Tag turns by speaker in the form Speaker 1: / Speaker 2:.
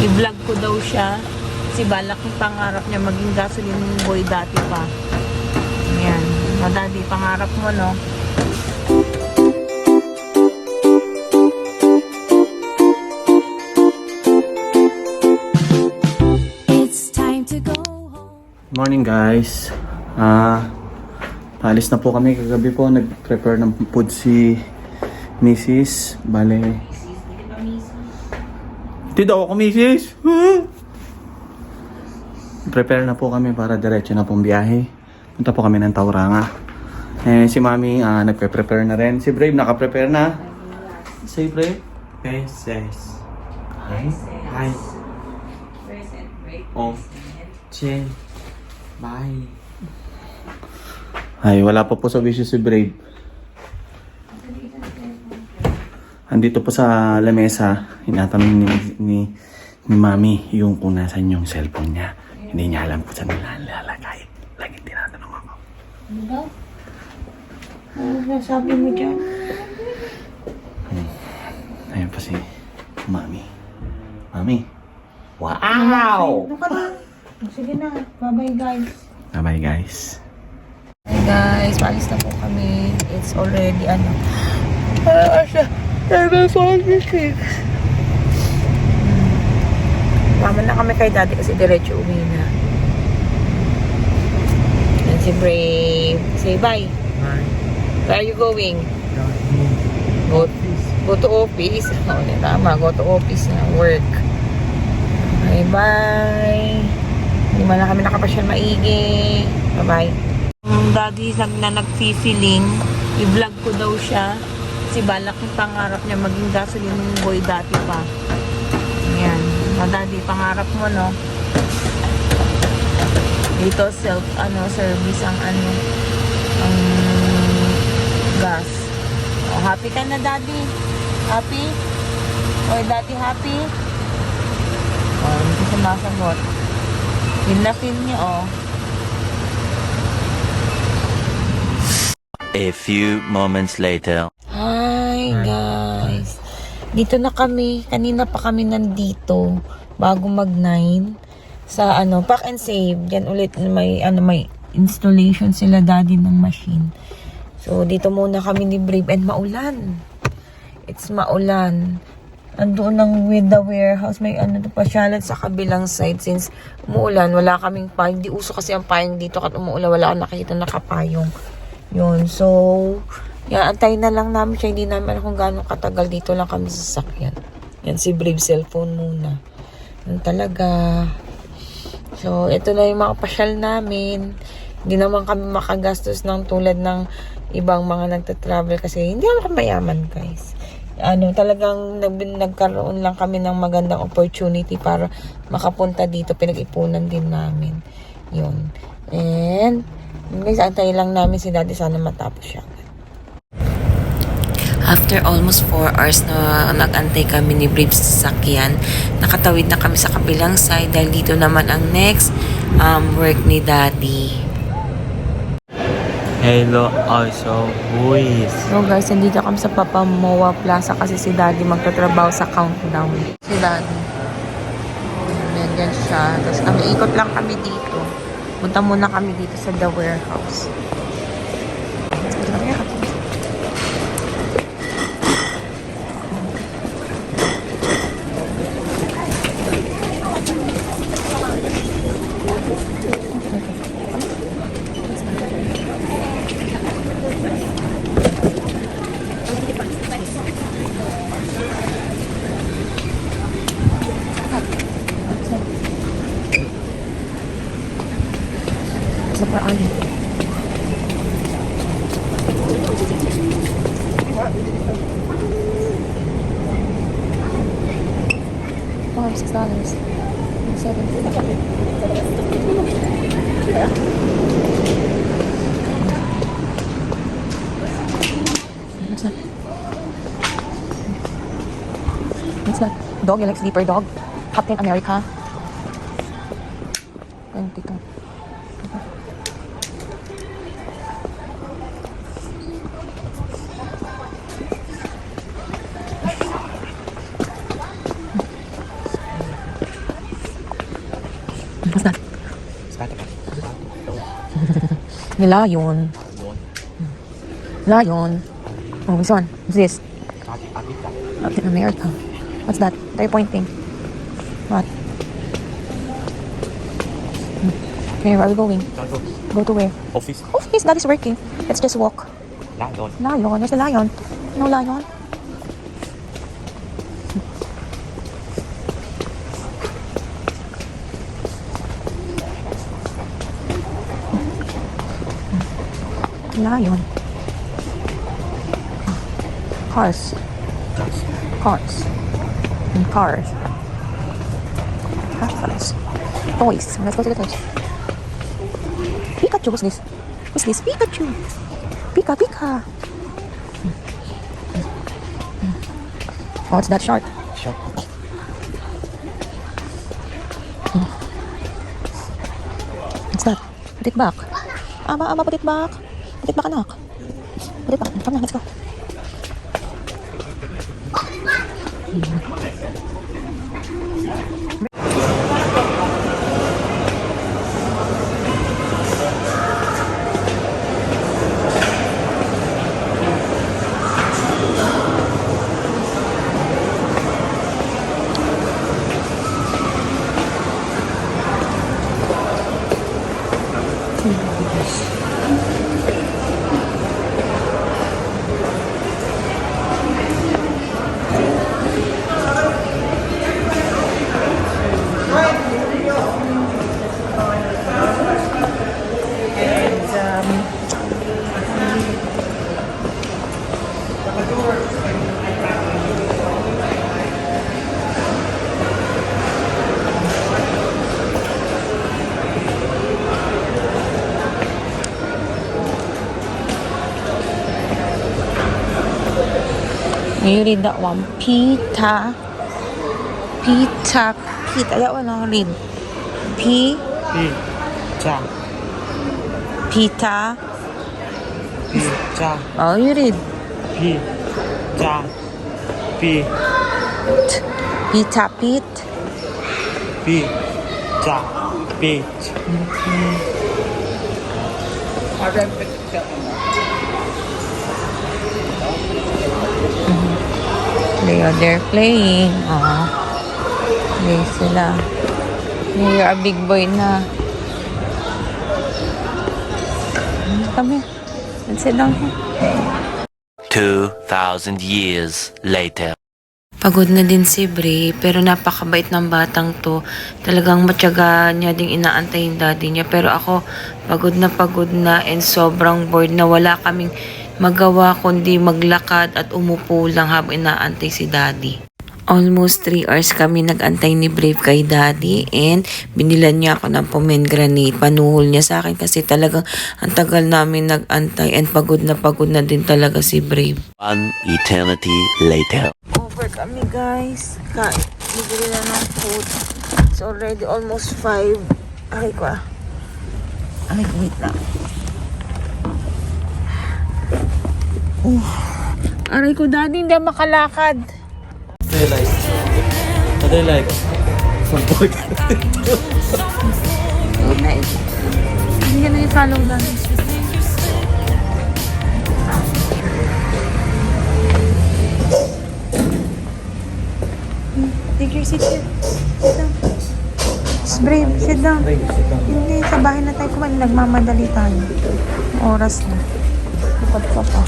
Speaker 1: I-vlog ko daw siya. Kasi balak yung pangarap niya maging gasoline boy dati pa. Ayan. O daddy, pangarap mo, no?
Speaker 2: Morning guys. Paalis na po kami. Kagabi po nag-prepare ng food si Mrs. Bale. Hindi daw ako Mrs. Prepare na po kami para diretso na pong biyahe. Punta po kami ng Tauranga. Si Mami nagpe-prepare na rin. Si Brave naka-prepare na. Say Brave.
Speaker 3: Princess.
Speaker 2: Hi. Hi. Oh.
Speaker 3: Chen. Bye.
Speaker 2: Ay, wala pa po sa bisyo si Brave. Andito po sa lamesa, hinatanong ni Mami yung kung nasan yung cellphone niya. Hindi niya alam kung saan nilalagay. Lagi tinatanong ako.
Speaker 1: Ano daw? Ano nasabi mo dyan?
Speaker 2: Ayun po si Mami. Mami. Wow!
Speaker 1: Ano ka na? Sige na. Bye-bye guys.
Speaker 2: Bye-bye guys.
Speaker 1: Hi guys, paalis na po kami. It's already Mama na kami kay daddy kasi diretso uwi na. And si Brave. Say bye.
Speaker 3: Bye.
Speaker 1: Where are you going? Go to office. Oh, tama. Go to office na. Work. Bye bye. Hindi man na kami nakapasyal maigi. Bye bye. Yung daddy na nag-feeling, i-vlog ko daw siya. Kasi balak yung pangarap niya maging gasoline boy dati pa. Ayan. O daddy, pangarap mo, no? Dito service ang ang gas. O, happy ka na daddy? Happy? O, daddy happy? O, hindi ko sumasagot. Yun na feel niya, oh.
Speaker 4: A few moments later.
Speaker 1: Hi guys. Dito na kami. Kanina pa kami nandito bago mag-9 sa Pack and Save. Diyan ulit may installation sila daddy ng machine. So dito muna kami ni Brave and maulan. It's maulan. Andoon lang with the warehouse may pa chalet sa kabilang side since umuulan, wala kaming payong. Hindi uso kasi ang payong dito at umuulan, wala akong nakikita nakapayong. Yun, so antayin na lang namin siya. Hindi namin kung gaano katagal dito lang kami sa sasakyan. Yan, si Brave cellphone muna. Yan talaga. So, ito na yung mga pasyal namin. Hindi naman kami makagastos ng tulad ng ibang mga nagtatravel kasi hindi naman kami mayaman, guys. Talagang nagkaroon lang kami ng magandang opportunity para makapunta dito. Pinag-ipunan din namin. Yun. And guys, antayin lang namin si daddy, sana matapos siya. After almost 4 hours na nag-antay kami ni Brave sa sasakyan, nakatawid na kami sa kabilang side dahil dito naman ang next work ni daddy.
Speaker 3: Hello, also, boys.
Speaker 1: So guys, nandito kami sa Papamoa Plaza kasi si daddy magtatrabaho sa countdown. Si daddy. Yan siya. Tapos kami, ikot lang kami dito. Punta muna kami dito sa The Warehouse. Sa paraan. $6. What's that? Dog, you like sleeper dog? Captain America. 22. Lion. Lion. Oh, this one. What's this? Captain America. What's that? They're pointing. What? Where are we going? Go to where?
Speaker 3: Office.
Speaker 1: Office. That is working. Let's just walk.
Speaker 3: Lion.
Speaker 1: Lion. Where's the lion? No lion. Lion. Cars. Cars. And cars. Cars. Toys. Let's go to the toys. Pikachu. What's this? What's this? Pikachu. Pika, Pika. Oh, it's that shark.
Speaker 3: Shark.
Speaker 1: What's that? Put it back. Ama, put it back. Put it back, anak. Put it back. Come on, let's go. You read that one. Pita. That one I'll read.
Speaker 3: Pizza.
Speaker 1: Pita.
Speaker 3: Pizza.
Speaker 1: Oh, you read.
Speaker 3: Pizza.
Speaker 1: Pita, Pit.
Speaker 3: Pizza. Peach.
Speaker 1: They're playing. Oh. Play sila. You're a big boy na. Come here. Let's sit down here.
Speaker 4: 2,000 years later.
Speaker 1: Pagod na din si Bri, pero napakabait ng batang to. Talagang matyaga niya ding inaantay yung daddy niya. Pero ako, pagod na and sobrang bored na wala kaming magawa kundi maglakad at umupo lang habang inaantay si daddy. Almost 3 hours kami nag-antay ni Brave kay daddy and binilan niya ako ng pomegranate. Panuhol niya sa akin kasi talagang ang tagal namin nag-antay and pagod na din talaga si Brave.
Speaker 4: One eternity later.
Speaker 1: Over kami guys. Bibili na ng food. It's already almost 5. Ay ko wait lang. Aray ko, daddy, hindi ako makalakad.
Speaker 3: What do you like?
Speaker 1: Hindi ka na i-follow daddy. Take your seat here. Sit down. It's Brave, sit down. Hindi, sa bahay na tayo kumain. Nagmamadali tayo. Oras na. Kapag pa pa.